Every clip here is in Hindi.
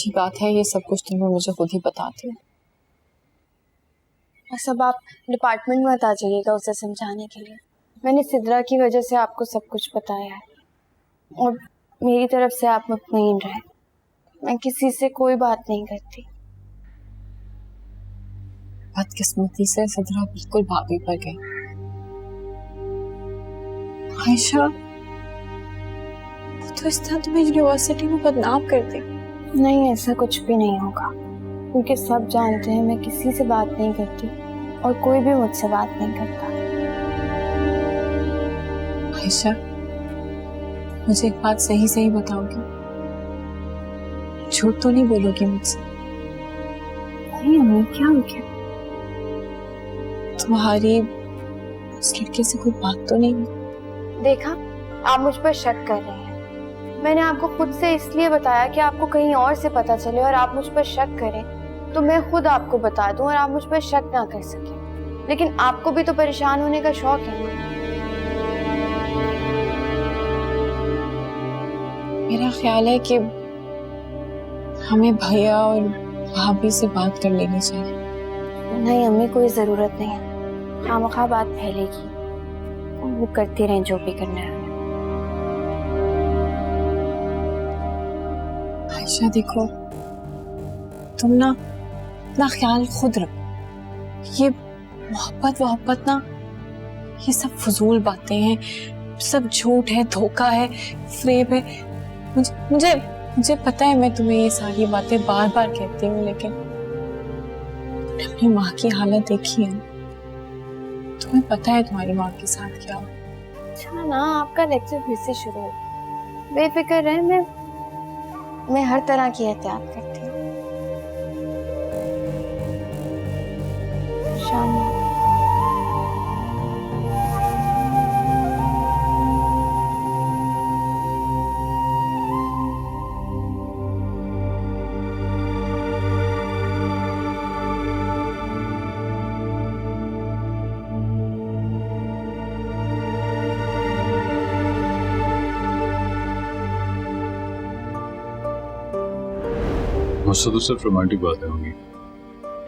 अच्छी बात है, ये सब कुछ तुम्हें मुझे खुद ही बताती है। सब आप डिपार्टमेंट में आ जाइएगा उसे समझाने के लिए। मैंने सिद्रा की वजह से आपको सब कुछ बताया है और मेरी तरफ से आप मुतमईन रहे, मैं किसी से कोई बात नहीं करती। बदकिस्मती से सिद्रा बिल्कुल भाभी पर गई। आयशा, वो तो इस तरह तुम्हें यूनिवर्सिटी में बदनाम कर दी। नहीं, ऐसा कुछ भी नहीं होगा, क्योंकि सब जानते हैं मैं किसी से बात नहीं करती और कोई भी मुझसे बात नहीं करता। आयशा, मुझे एक बात सही सही बताओगी? झूठ तो नहीं बोलोगी मुझसे? नहीं अम्मी, क्या हो गया? तुम्हारी उस लड़के से कोई बात तो नहीं हुई? देखा, आप मुझ पर शक कर रहे हैं। मैंने आपको खुद से इसलिए बताया कि आपको कहीं और से पता चले और आप मुझ पर शक करें, तो मैं खुद आपको बता दूं और आप मुझ पर शक ना कर सकें। लेकिन आपको भी तो परेशान होने का शौक है ना। मेरा ख्याल है कि हमें भैया और भाभी से बात कर लेनी चाहिए। नहीं अम्मी, कोई जरूरत नहीं है, खामखा बात फैलेगी। वो करती रहें जो भी करना है। आयशा देखो, तुम ना अपना ख्याल खुद रखो। ये मोहब्बत ना, ये सब फजूल बातें हैं, सब झूठ है, धोखा है, फ्रेब है। मुझे पता है मैं तुम्हें ये सारी बातें बार बार कहती हूँ, लेकिन तुमने अपनी माँ की हालत देखी है, तुम्हें पता है तुम्हारी माँ के साथ क्या हुआ। अच्छा ना, आपका लेक्चर फिर से शुरू हो। बेफिक्र रहे, मैं हर तरह की एहतियात करती हूँ। शाम मुझसे तो सिर्फ रोमांटिक बातें होंगी,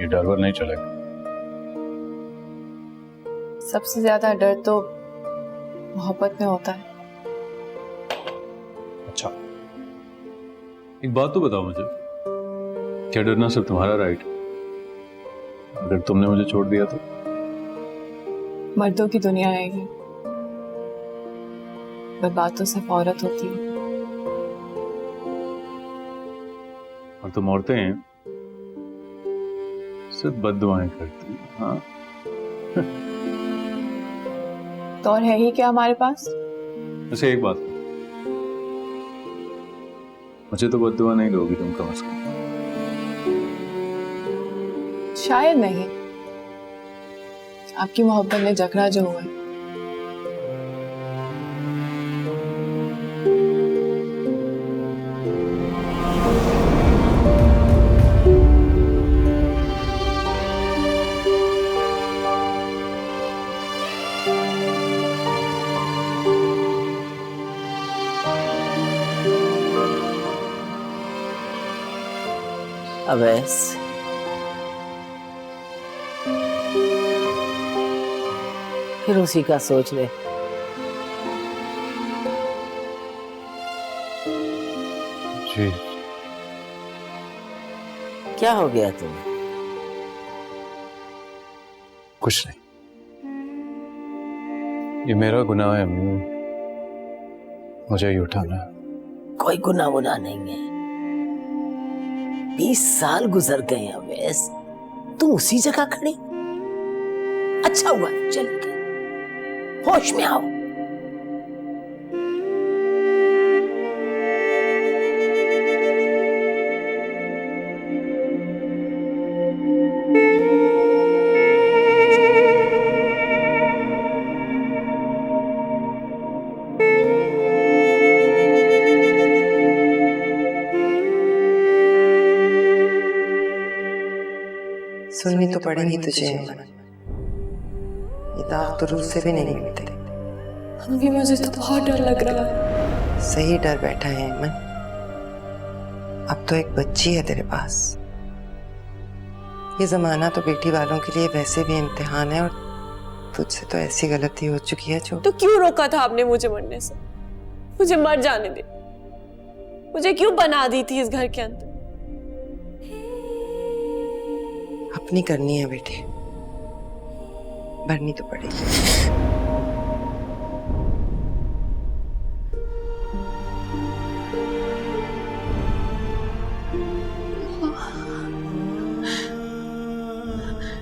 ये डर वर नहीं चलेगा। सबसे ज्यादा डर तो मोहब्बत में होता है। अच्छा, एक बात तो बताओ मुझे, क्या डरना सिर्फ तुम्हारा राइट है? अगर तुमने मुझे छोड़ दिया तो? मर्दों की दुनिया है ये, बर्बाद तो सिर्फ औरत होती है। और तुम औरतें सिर्फ बद्दुआएं करती हैं, हाँ? तो और है ही क्या हमारे पास? वैसे एक बात, मुझे तो बद्दुआ नहीं दोगी तुम कम से कम? शायद नहीं, आपकी मोहब्बत में झगड़ा जो हुआ है। अवैस, फिर उसी का सोच ले। जी। क्या हो गया तुम्हें? कुछ नहीं, ये मेरा गुनाह है अम्मी, मुझे ही उठाना है। कोई गुनाह वुनाह नहीं है। 20 साल गुजर गए हैं अवैस, तुम उसी जगह खड़े। अच्छा हुआ चल गए, होश में आओ। सुननी तो पड़ेगी तुझे अमन, ये दाग तो रूह से भी नहीं मिटते। अम्मी मुझे तो बहुत डर लग रहा है। सही डर बैठा है अमन, अब तो एक बच्ची है तेरे पास। ये जमाना तो बेटी वालों के लिए वैसे भी इम्तिहान है, और तुझसे तो ऐसी गलती हो चुकी है जो। तो क्यों रोका था आपने मुझे मरने से? मुझे मर जाने दे। मुझे क्यों बना दी थी इस घर के अंदर? अपनी करनी है बेटी, भरनी तो पड़ेगी।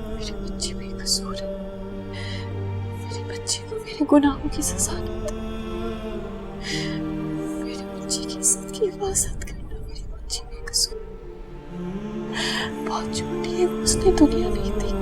मेरी बच्ची बेकसूर है। मेरी बच्ची को मेरे गुनाहों की सजा नहीं दी। मेरी बच्ची की इज्जत की हिफाजत करना। मेरी बच्ची बेकसूर बहुत छोटी है, उसने दुनिया नहीं देखी।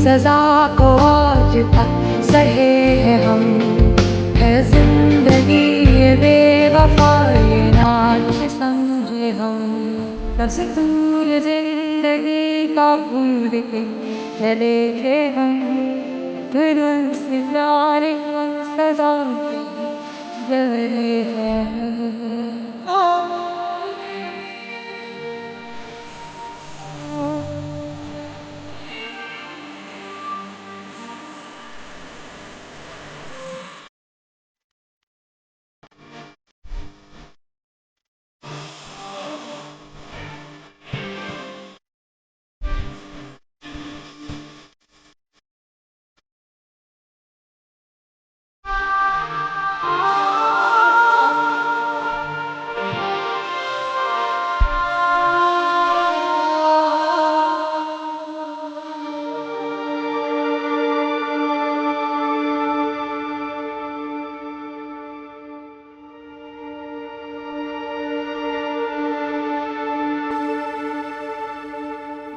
सजा को आज तक सहे हैं हम, है जिंदगी ये बेवफा ये नाच समझे हम। दूर जिंदगी का भूल के चले थे हम, दिल से जाने हम सजा जले हैं।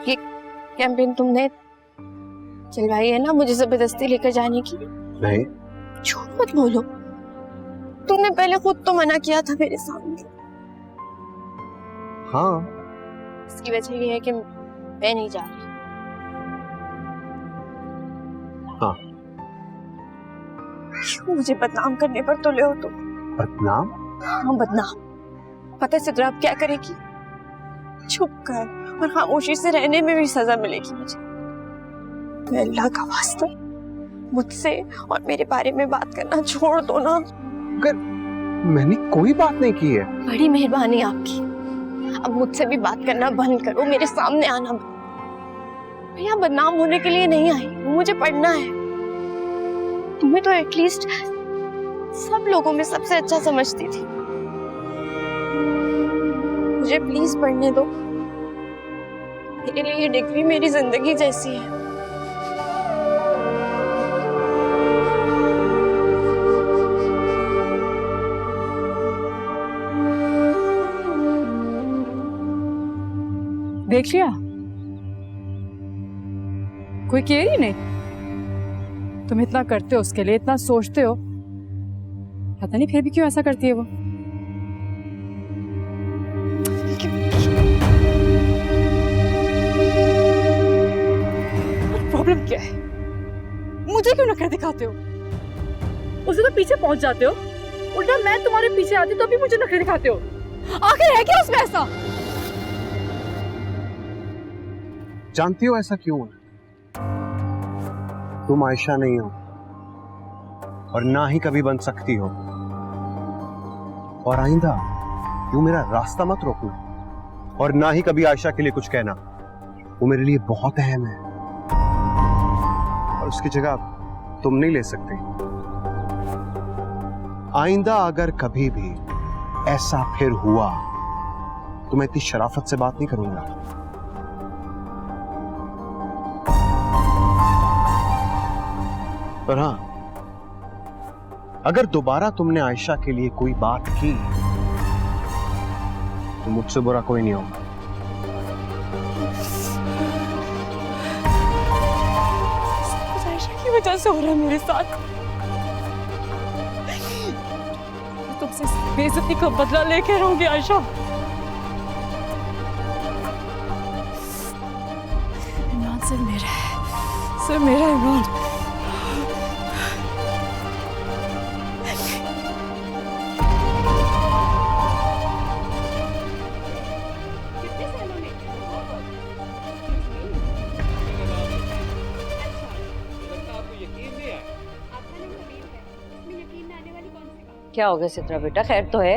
ये कैंपेन तुमने चलवाई है ना मुझे जबरदस्ती लेकर जाने की? नहीं। झूठ मत बोलो, तुमने पहले खुद तो मना किया था मेरे सामने। हाँ, इसकी वजह ये है कि मैं नहीं जा रही। हाँ। क्यों मुझे बदनाम करने पर तुले हो तुम? बदनाम? हाँ बदनाम। पता है सिद्रा अब क्या करेगी? चुप कर और खामोशी से रहने में भी सजा मिलेगी मुझे। तो अल्लाह का वास्ता मुझसे और मेरे बारे में बात करना छोड़ दो ना। अगर मैंने कोई बात नहीं की है। बड़ी मेहरबानी आपकी। अब मुझसे भी बात करना बंद करो, मेरे सामने आना बंद। मैं यहाँ बदनाम होने के लिए नहीं आई, मुझे पढ़ना है। तुम्हें तो एटलीस्ट सब लोगों में सबसे अच्छा समझती थी। मुझे प्लीज पढ़ने दो। मेरे लिए ये डिग्री मेरी जिंदगी जैसी है। देख लिया, कोई केयर ही नहीं। तुम इतना करते हो उसके लिए, इतना सोचते हो, पता नहीं फिर भी क्यों ऐसा करती है वो। प्रॉब्लम क्या है? मुझे क्यों नखरे दिखाते हो? उसे तो पीछे पहुंच जाते हो, उल्टा मैं तुम्हारे पीछे आती तो भी मुझे नखरे दिखाते हो। आखिर है क्या उसमें ऐसा? जानती हो ऐसा क्यों है? तुम आयशा नहीं हो और ना ही कभी बन सकती हो। और आइंदा यूं मेरा रास्ता मत रोकना और ना ही कभी आयशा के लिए कुछ कहना। वो मेरे लिए बहुत अहम है और उसकी जगह तुम नहीं ले सकते। आइंदा अगर कभी भी ऐसा फिर हुआ तो मैं इतनी शराफत से बात नहीं करूंगा। पर हाँ, अगर दोबारा तुमने आयशा के लिए कोई बात की तो मुझसे बुरा कोई नहीं होगा। कुछ आयशा की वजह से हो रहा है मेरे साथ। तुमसे बेइज्जती का बदला लेके रहूंगी आयशा। इमरान सिर्फ मेरा है, सिर्फ मेरा इमरान। क्या हो गया सित्रा बेटा, खैर तो है?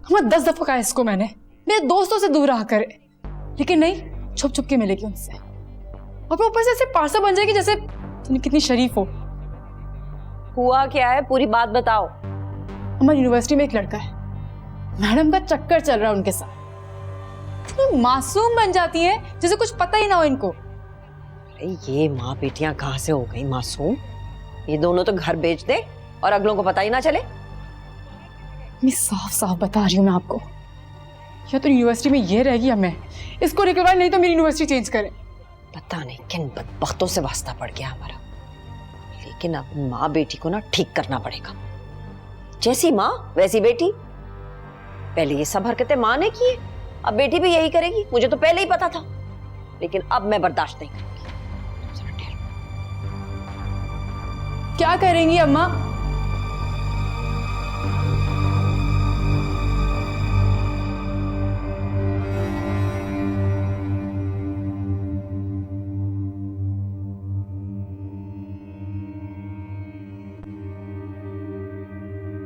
हमें 10 दफा कहा इसको मैंने, मेरे दोस्तों से दूर रहा करे, लेकिन नहीं, छुप छुप के मिलेगी उनसे। और ऊपर से ऐसे पार्सा बन जाएगी जैसे तुम कितनी शरीफ हो। हुआ क्या है, पूरी बात बताओ। हमारी यूनिवर्सिटी में एक लड़का है, मैडम का चक्कर चल रहा है उनके साथ। इतनी मासूम बन जाती है जैसे कुछ पता ही ना हो इनको। अरे ये माँ बेटियां कहाँ से हो गई मासूम? ये दोनों तो घर बेच दे और अगलों को पता ही ना चले। मैं साफ साफ बता रही हूँ मैं आपको, या तो यूनिवर्सिटी में ये रहेगी या मैं इसको निकलवाए, नहीं तो मेरी यूनिवर्सिटी चेंज करें। पता नहीं किन बदबख्तों से वास्ता पड़ गया हमारा, लेकिन अब माँ बेटी को ना ठीक करना पड़ेगा। जैसी माँ वैसी बेटी। पहले ये सब हरकतें माँ ने की है, अब बेटी भी यही करेगी। मुझे तो पहले ही पता था, लेकिन अब मैं बर्दाश्त नहीं करूंगी। क्या करेंगी अम्मा?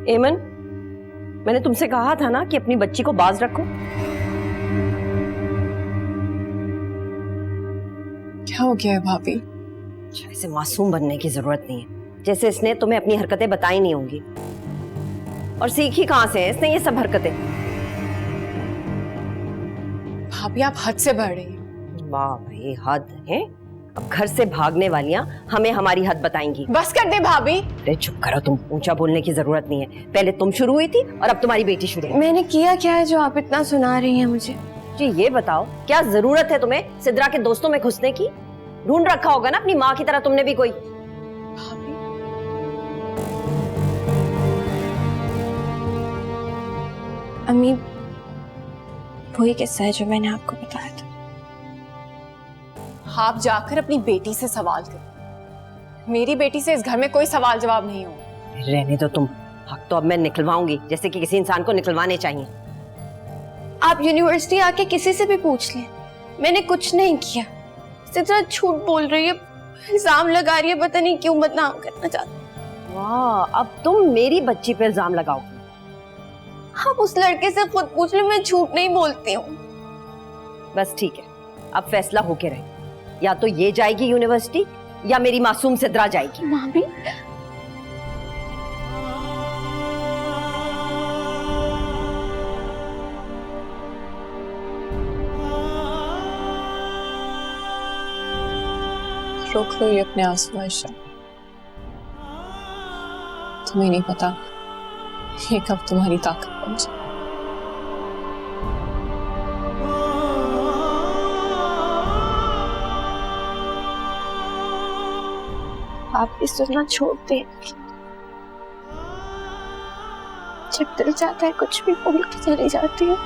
एमन, मैंने तुमसे कहा था ना कि अपनी बच्ची को बाज रखो। क्या हो गया है भाभी? ऐसे मासूम बनने की जरूरत नहीं है, जैसे इसने तुम्हें अपनी हरकतें बताई नहीं होंगी। और सीखी कहां से है इसने ये सब हरकतें? भाभी आप हद से बढ़ रही हैं। वाह भाई, हद है। अब घर से भागने वालियां हमें हमारी हद बताएंगी। बस कर दे भाभी। अरे चुप करो तुम, ऊंचा बोलने की जरूरत नहीं है। पहले तुम शुरू हुई थी और अब तुम्हारी बेटी शुरू हुई। मैंने किया क्या है जो आप इतना सुना रही हैं मुझे? जी ये बताओ, क्या जरूरत है तुम्हें सिद्रा के दोस्तों में घुसने की? ढूंढ रखा होगा ना अपनी माँ की तरह तुमने भी कोई। भाभी, अम्मी वही किस्सा है जो मैंने आपको बताया था। आप जाकर अपनी बेटी से सवाल करो। मेरी बेटी से इस घर में कोई सवाल जवाब नहीं हो। रहने दो तुम, हक तो अब मैं निकलवाऊंगी जैसे कि किसी इंसान को निकलवाने चाहिए। आप यूनिवर्सिटी आके किसी से भी पूछ लें, मैंने कुछ नहीं किया। सिद्रा झूठ बोल रही है, इल्जाम लगा रही है, पता नहीं क्यों बदनाम करना चाहती। वाह, अब तुम मेरी बच्ची पे इल्जाम लगाओ। आप उस लड़के से खुद पूछ लो, मैं झूठ नहीं बोलती हूँ। बस ठीक है, अब फैसला होके रहे, या तो ये जाएगी यूनिवर्सिटी या मेरी मासूम सिद्रा जाएगी। भाभी, रोक लो ये अपने आंसू आयशा। तुम्हें नहीं पता ये कब तुम्हारी ताकत बन जाए। आप भी सुनना छोड़ दें। जब दिल चाहता है कुछ भी बोल के चली जाती है।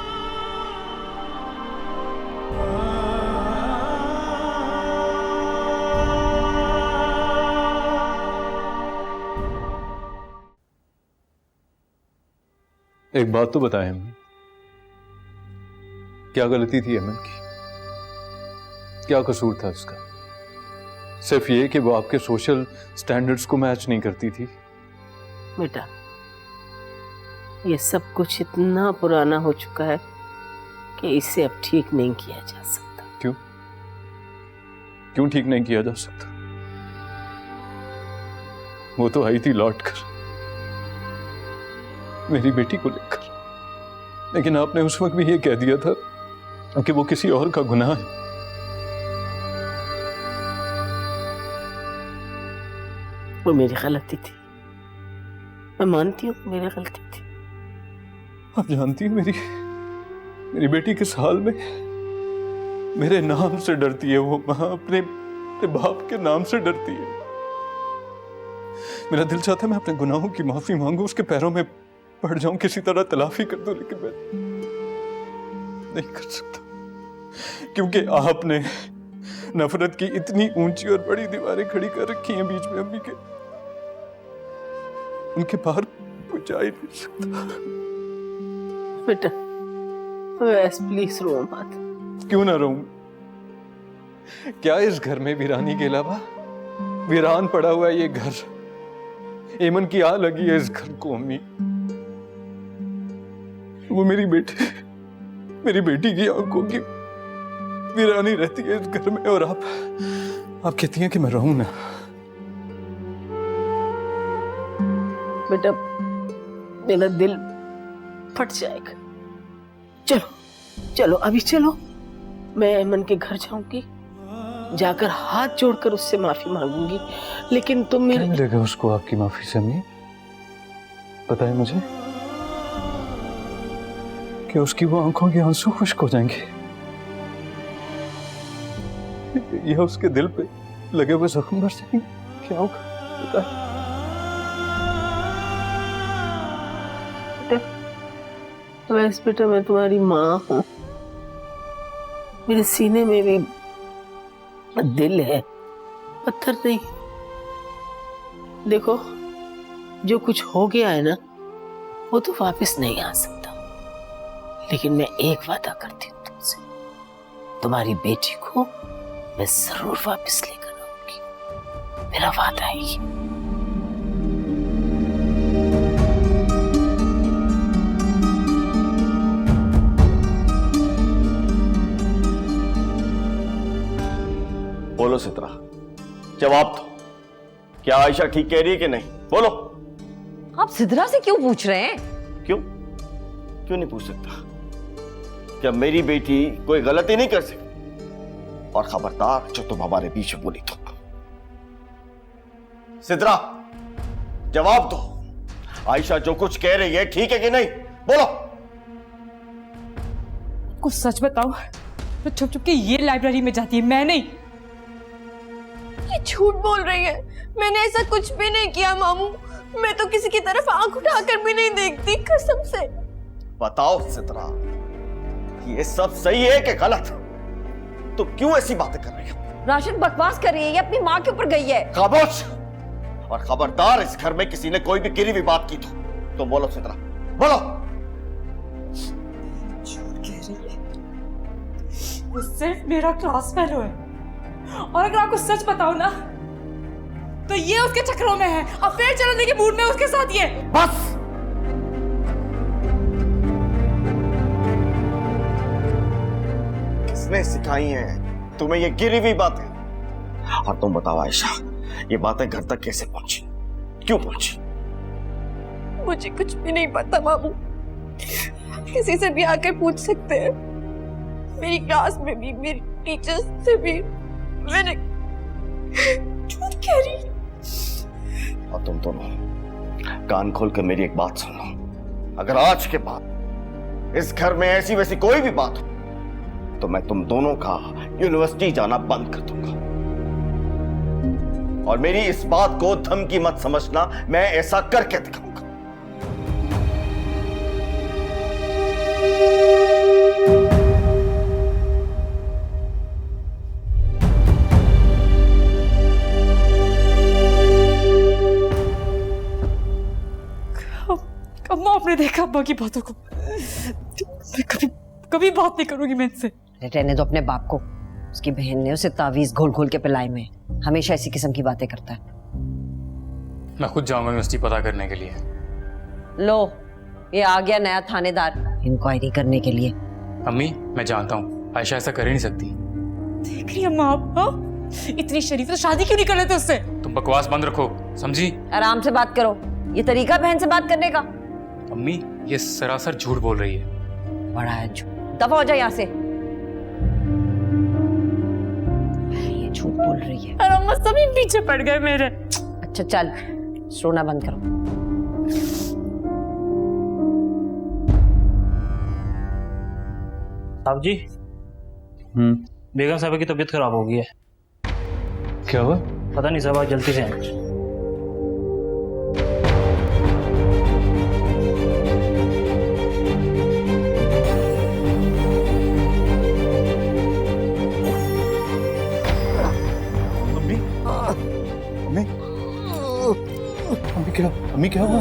एक बात तो बताएं अम्मी, क्या गलती थी अमन की? क्या कसूर था उसका? सिर्फ ये कि वो आपके सोशल स्टैंडर्ड्स को मैच नहीं करती थी। बेटा, ये सब कुछ इतना पुराना हो चुका है कि इसे अब ठीक नहीं किया जा सकता। क्यों? क्यों ठीक नहीं किया जा सकता? वो तो आई थी लौट कर मेरी बेटी को लेकर, लेकिन आपने उस वक्त भी ये कह दिया था कि वो किसी और का गुनाह है। वो मेरी गलती थी, मैं मानती हूँ मेरी गलती थी। आप जानती हैं मेरी बेटी किस हाल में, मेरे नाम से डरती है वो माँ, अपने बाप के नाम से डरती है। मेरा दिल चाहता है मैं अपने गुनाहों की माफी मांगू, उसके पैरों में पड़ जाऊं, किसी तरह तलाफी कर दूं, लेकिन मैं नहीं कर सकता, क्योंकि आपने नफरत की इतनी ऊंची और बड़ी दीवारें खड़ी कर रखी हैं बीच में अम्मी के, उनके पार कोई जा ही नहीं सकता। बेटा बस प्लीज रो मत। क्यों ना रहूं? क्या इस घर में वीरानी के अलावा वीरान पड़ा हुआ है ये घर? एमन की आ लगी है इस घर को अम्मी। वो मेरी बेटी की आंखों की वीरानी रहती है इस घर में, और आप कहती हैं कि मैं रहूं ना। बेटा मेरा दिल फट जाएगा। चलो चलो अभी चलो, मैं अमन के घर जाऊंगी, जाकर हाथ जोड़कर उससे माफी मांगूंगी, लेकिन तुम मेरे... क्या मिलेगा उसको आपकी माफी से अम्मी? पता है मुझे कि उसकी वो आंखों के आंसू खुश्क हो जाएंगे, या उसके दिल पे लगे हुए जख्म भर जाएंगे। क्या होगा? वैसे बेटा मैं तुम्हारी माँ हूँ, मेरे सीने में भी दिल है, पत्थर नहीं। देखो जो कुछ हो गया है ना, वो तो वापस नहीं आ सकता, लेकिन मैं एक वादा करती हूँ तुमसे, तुम्हारी बेटी को मैं जरूर वापस लेकर आऊंगी, मेरा वादा है ये। बोलो सित्रा, जवाब दो, क्या आयशा ठीक कह रही है कि नहीं? बोलो। आप सिद्रा से क्यों पूछ रहे हैं? क्यों नहीं पूछ सकता? क्या मेरी बेटी कोई गलती नहीं कर सकती? और खबरदार जो तुम हमारे बीच में बोली तो। सिद्रा जवाब दो, आयशा जो कुछ कह रही है ठीक है कि नहीं? बोलो। कुछ सच बताओ, तो छुप छुप के ये लाइब्रेरी में जाती है, मैं नहीं। ये झूठ बोल रही है। मैंने ऐसा कुछ भी नहीं किया मामू। मैं तो किसी की तरफ आंख उठाकर भी नहीं देखती, कसम से। बताओ सितरा, ये सब सही है कि गलत? तुम क्यों ऐसी बातें कर रही हो? राशिद बकवास कर रही है, ये अपनी माँ के ऊपर गई है। खामोश! और खबरदार इस घर में किसी ने कोई भी गिरी हुई बात की तो तुम बोलो सितरा, बोलो। झूठ कह रही है। वो सिर्फ मेरा क्लास फेलो है, और अगर आपको सच बताओ ना तो ये उसके चक्करों में है। अफेयर चलाने के मूड में उसके साथ ये। बस! किसने सिखाई है तुम्हें ये गिरी हुई बातें? और तुम बताओ आयशा, ये बातें घर तक कैसे पहुंची, क्यों पहुंची? मुझे कुछ भी नहीं पता मामू। किसी से भी आकर पूछ सकते हैं। मेरी क्लास में भी, मेरी टीचर्स से भी मैंने झूठ कह रही। और तुम दोनों कान खोल कर मेरी एक बात सुनो। अगर आज के बाद इस घर में ऐसी वैसी कोई भी बात हो तो मैं तुम दोनों का यूनिवर्सिटी जाना बंद कर दूंगा। और मेरी इस बात को धमकी मत समझना, मैं ऐसा करके दिखाऊंगा। अम्मा, आपने देखा अब्बा की बातों को। मैं कभी कभी बात नहीं करूंगी मैं इनसे। रहने दो अपने बाप को। उसकी बहन ने उसे तावीज घोल घोल के पिलाए में, हमेशा इसी किस्म की बातें करता है। मैं खुद जाऊंगा यूनिवर्सिटी पता करने के लिए। लो, ये आ गया नया थानेदार इंक्वायरी करने के लिए। अम्मी, मैं जानता हूँ आयशा ऐसा कर ही नहीं सकती। देख रही अम्मा आप, हाँ? इतनी शरीफ तो शादी क्यों नहीं कर लेते उससे? तुम बकवास बंद रखो, समझी? आराम से बात करो। ये तरीका बहन से बात करने का? अम्मी, ये सरासर झूठ बोल रही है। बड़ा है झूठ। दफा हो जाए यहाँ से। ये झूठ बोल रही है। और अम्मा सभी पीछे पड़ गए मेरे। अच्छा चल, सोना बंद करो। साहब जी, बेगम साहब की तबीयत खराब हो गई है। क्या हुआ? पता नहीं साहब, आज जल्दी से आए। अम्मी क्या हुआ?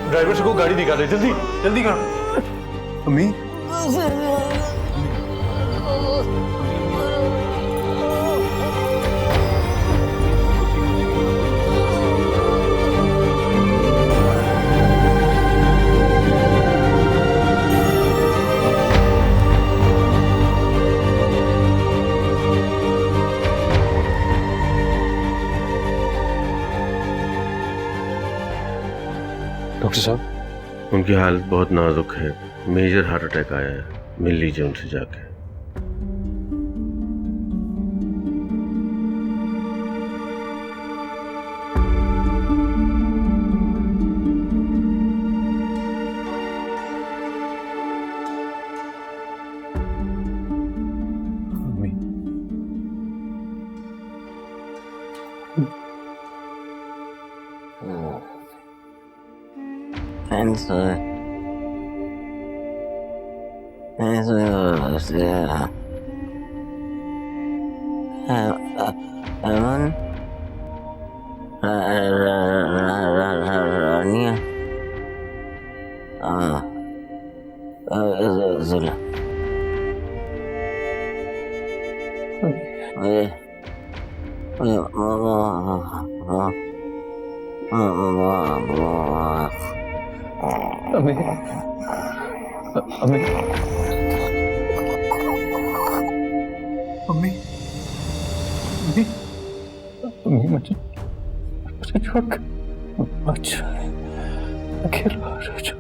ड्राइवर से को गाड़ी निकाले, जल्दी जल्दी करो। अम्मी, डॉक्टर साहब, उनकी हालत बहुत नाजुक है। मेजर हार्ट अटैक आया है। मिल लीजिए उनसे जाके। मुझे छोड़ अच्छा अकेला रह जाओ।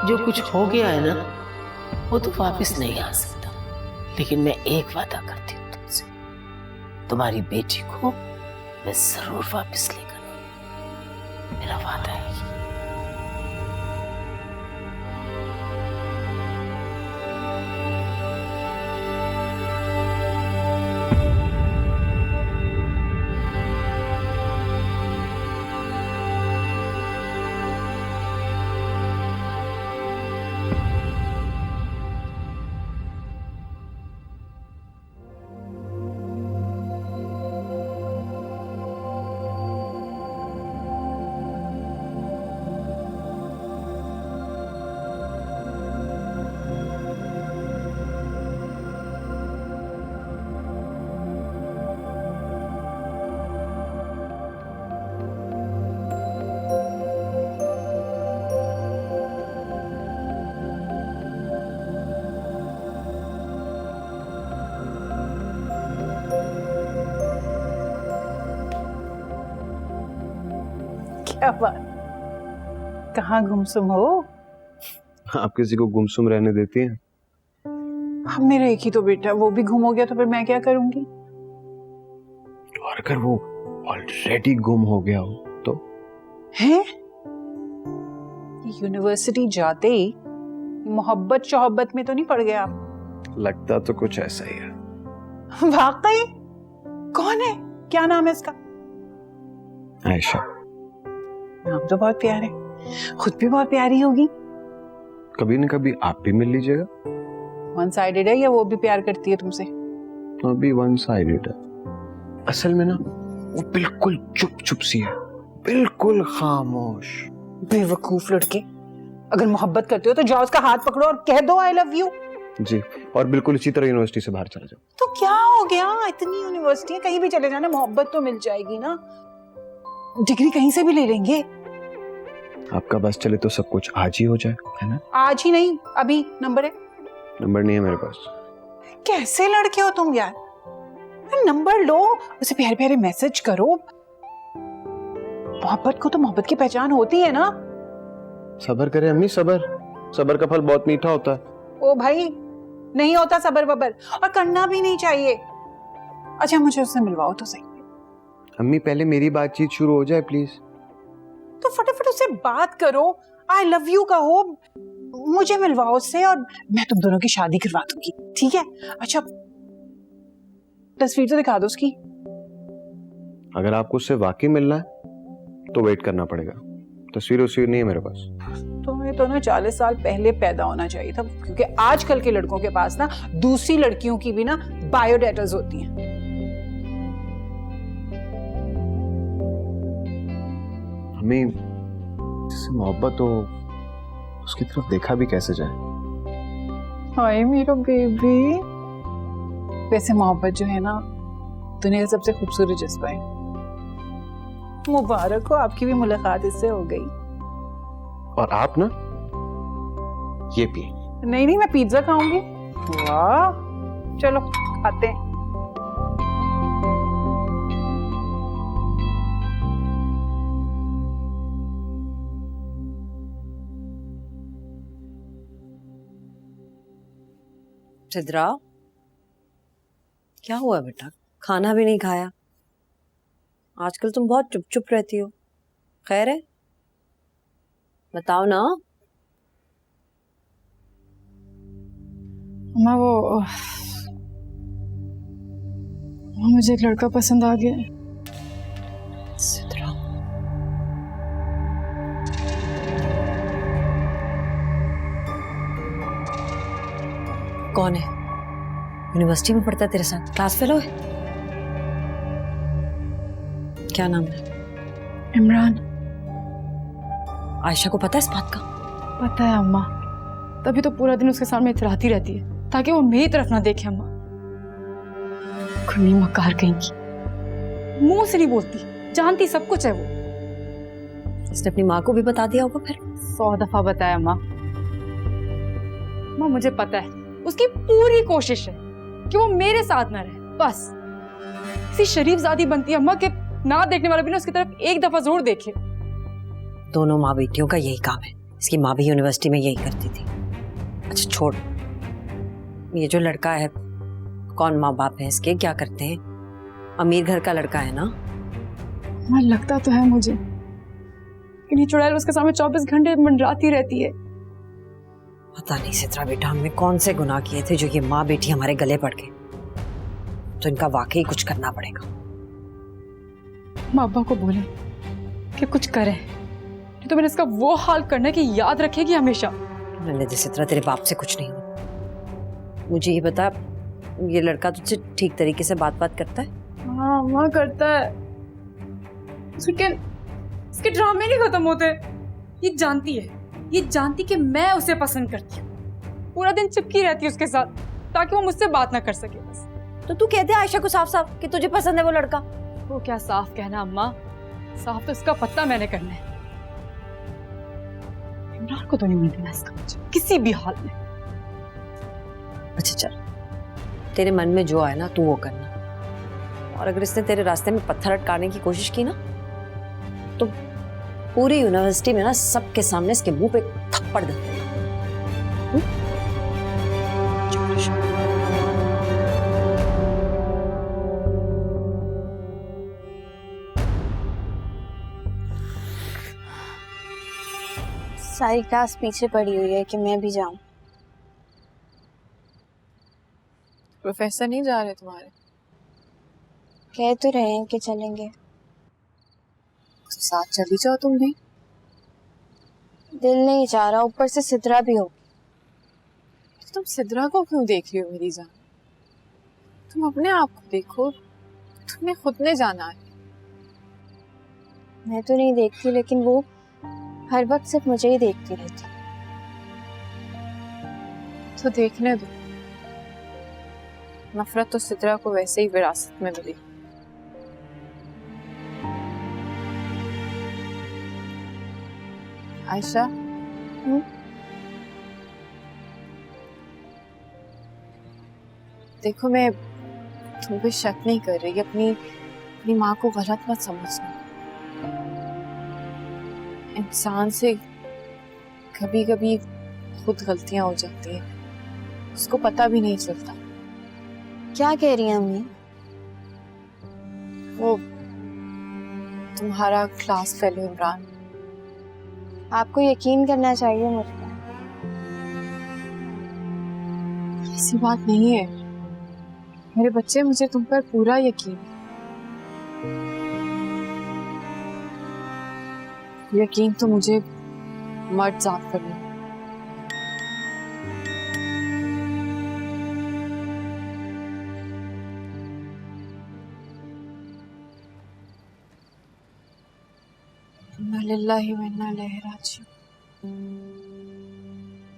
जो कुछ हो गया है ना वो तो वापस नहीं आ सकता, लेकिन मैं एक वादा करती हूँ तुमसे, तुम्हारी बेटी को मैं जरूर वापस लेकर आऊंगी, मेरा वादा है। क्या बात, कहाँ गुमसुम हो? आप किसी को गुमसुम रहने देती हैं? अब मेरा एक ही तो बेटा, वो भी गुम हो गया तो फिर मैं क्या करूंगी? और अगर वो ऑलरेडी गुम हो गया हो तो? हैं? यूनिवर्सिटी जाते ही मोहब्बत शोहब्बत में तो नहीं पड़ गया आप? लगता तो कुछ ऐसा ही है। वाकई? कौन है, क्या नाम है इसका? आयशा। नाम तो बहुत प्यार है, खुद भी बहुत प्यारी होगी। कभी न कभी आप भी मिल लीजिएगा। वन साइडेड है या वो भी प्यार करती है तुमसे? अभी वन साइडेड है। असल में ना वो बिल्कुल चुप चुप सी है, बिल्कुल खामोश। बेवकूफ लड़के, अगर मोहब्बत करते हो तो जाओ उसका हाथ पकड़ो और कह दो आई लव यू। जी, और बिल्कुल इसी तरह यूनिवर्सिटी से बाहर चला जाओ। तो क्या हो गया, इतनी यूनिवर्सिटी है, कहीं भी चले जाना, मोहब्बत तो मिल जाएगी ना, डिग्री कहीं से भी ले लेंगे। आपका बस चले तो सब कुछ आज ही हो जाए, है ना? आज ही नहीं, अभी। नंबर है? नंबर नहीं है मेरे पास। कैसे लड़के हो तुम यार, नंबर लो, उसे प्यारे प्यारे मैसेज करो। मोहब्बत को तो मोहब्बत की पहचान होती है ना। सबर करें अम्मी, सबर, सबर का फल बहुत मीठा होता है। ओ भाई, नहीं होता सबर बबर, और करना भी नहीं चाहिए। अच्छा मुझे उससे मिलवाओ तो सही। अम्मी पहले मेरी बातचीत शुरू हो जाए प्लीज। तो फटाफट उससे बात करो, आई लव यू कहो, मुझे मिलवाओ उससे और मैं तुम दोनों की शादी करवा दूंगी, ठीक है? अच्छा तस्वीर तो दिखा दो उसकी। अगर आपको उससे वाकई मिलना है तो वेट करना पड़ेगा, तस्वीर उस्वीर नहीं है मेरे पास। तुम्हें तो ना 40 साल पहले पैदा होना चाहिए था, क्योंकि आजकल के लड़कों के पास ना दूसरी लड़कियों की भी ना बायोडाटास होती हैं। हमें जिससे मोहब्बत हो उसकी तरफ देखा भी कैसे जाए। हाय मेरा बेबी। वैसे मोहब्बत जो है ना दुनिया का सबसे खूबसूरत जज्बा है। मुबारक हो, आपकी भी मुलाकात इससे हो गई। और आप ना ये पिए। नहीं नहीं, मैं पिज्जा खाऊंगी। वाह, चलो खाते हैं। सिद्रा, क्या हुआ बेटा, खाना भी नहीं खाया? आजकल तुम बहुत चुप चुप रहती हो, खैर है? बताओ ना। अम्मा वो मुझे एक लड़का पसंद आ गया। सिद्रा, कौन है? यूनिवर्सिटी में पढ़ता है तेरे साथ, क्लास फेलो है? क्या नाम है? इमरान। आयशा को पता है इस बात का? पता है अम्मा, तभी तो पूरा दिन उसके सामने इतराती रहती है ताकि वो मेरी तरफ ना देखे। अम्मा खुनी मकार कहेंगी, मुंह से नहीं बोलती, जानती सब कुछ है वो। उसने अपनी माँ को भी बता दिया होगा फिर? 100 दफा बताया अम्मा। माँ मुझे पता है, उसकी पूरी कोशिश है कि वो मेरे साथ ना रहे, बस इसी शरीफजादी बनती है अम्मा कि ना देखने वाला भी ना उसकी तरफ एक दफा जरूर देखे। दोनों माँ बेटियों का यही काम है, इसकी माँ भी यूनिवर्सिटी में यही करती थी। अच्छा छोड़, ये जो लड़का है कौन माँ बाप है इसके, क्या करते हैं? अमीर घर का लड़का है ना? हाँ लगता तो है मुझे, लेकिन ये चुड़ैल उसके सामने 24 घंटे मंडराती रहती है। पता नहीं सित्रा बेटा, हमने कौन से गुनाह किए थे जो ये माँ बेटी हमारे गले पड़ गए। तो इनका वाकई कुछ करना पड़ेगा। माँ को बोले कि कुछ करे, नहीं तो मैंने इसका वो हाल करना कि याद रखेगी हमेशा। निधि सित्रा, तेरे बाप से कुछ नहीं हुआ। मुझे ये बता, ये लड़का तुझसे ठीक तरीके से बात करता है? हाँ माँ करता है, इसके ड्रामे नहीं खत्म होते। ये जानती कि मैं उसे पसंद करती हूँ। पूरा दिन चिपकी रहती है उसके साथ ताकि वो मुझसे बात ना कर सके बस। तो तू कहते है आयशा को साफ साफ कि तुझे पसंद है वो लड़का? वो क्या साफ कहना अम्मा, साफ तो इसका पत्ता मैंने करना है। इमरान को तो नहीं मिल देना इसका मुझे किसी भी हाल में। अच्छा चल, तेरे मन में जो आए ना तू वो करना, और अगर इसने तेरे रास्ते में पत्थर अटकाने की कोशिश की ना तो पूरी यूनिवर्सिटी में ना सबके सामने इसके मुंह पे थप्पड़ दे देना। सारी क्लास पीछे पड़ी हुई है कि मैं भी जाऊं। प्रोफेसर नहीं जा रहे तुम्हारे? कह तो रहे हैं कि चलेंगे। तो साथ चली जाओ तुम भी। दिल नहीं चाह रहा, ऊपर से सिद्रा भी हो। तो तुम सिद्रा को क्यों देख रही हो मेरी जान? तुम अपने आप को देखो, तुम्हें खुद ने जाना है। मैं तो नहीं देखती, लेकिन वो हर वक्त सिर्फ मुझे ही देखती रहती। तो देखने दो, नफरत तो सिद्रा को वैसे ही विरासत में मिली। आयशा, देखो मैं तुम पे शक नहीं कर रही, अपनी माँ को गलत मत समझना। इंसान से कभी कभी खुद गलतियां हो जाती हैं, उसको पता भी नहीं चलता। क्या कह रही हैं अम्मी? वो तुम्हारा क्लास फेलो इमरान। आपको यकीन करना चाहिए मुझ पर। ऐसी बात नहीं है मेरे बच्चे, मुझे तुम पर पूरा यकीन है। यकीन तो मुझे मर्द जात पर नहीं। इन्ना लिल्लाहि व इन्ना इलैहि राजिऊन।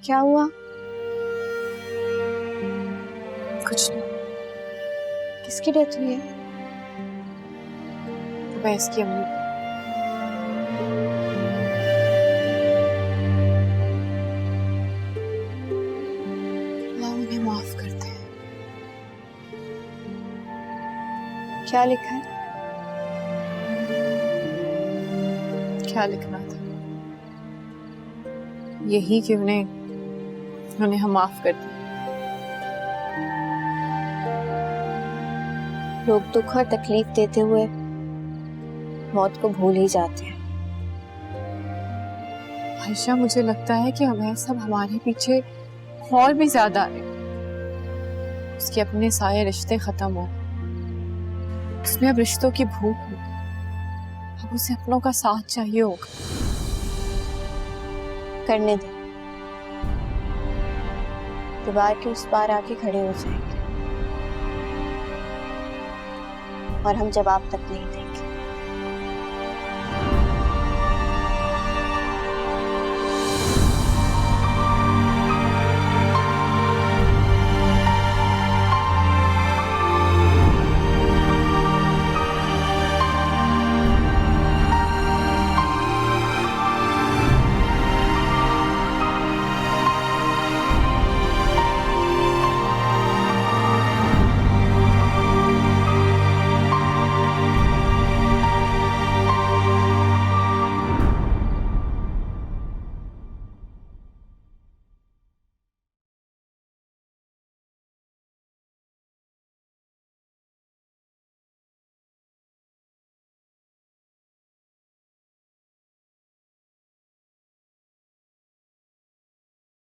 क्या हुआ? कुछ नहीं। किसकी डेथ हुई है? उबैस की अम्मी। माफ करते हैं। क्या लिखा है? क्या लिखना था? यही कि उन्हें हम माफ कर दिया। लोग दुख और तकलीफ देते हुए मौत को भूल ही जाते हैं। आयशा, मुझे लगता है कि अब सब हमारे पीछे और भी ज्यादा है। उसके अपने सारे रिश्ते खत्म हो, उसमें अब रिश्तों की भूख हो, अब उसे अपनों का साथ चाहिए होगा। करने दे, दीवार के उस पार आके खड़े हो जाएंगे और हम जवाब तक नहीं देंगे।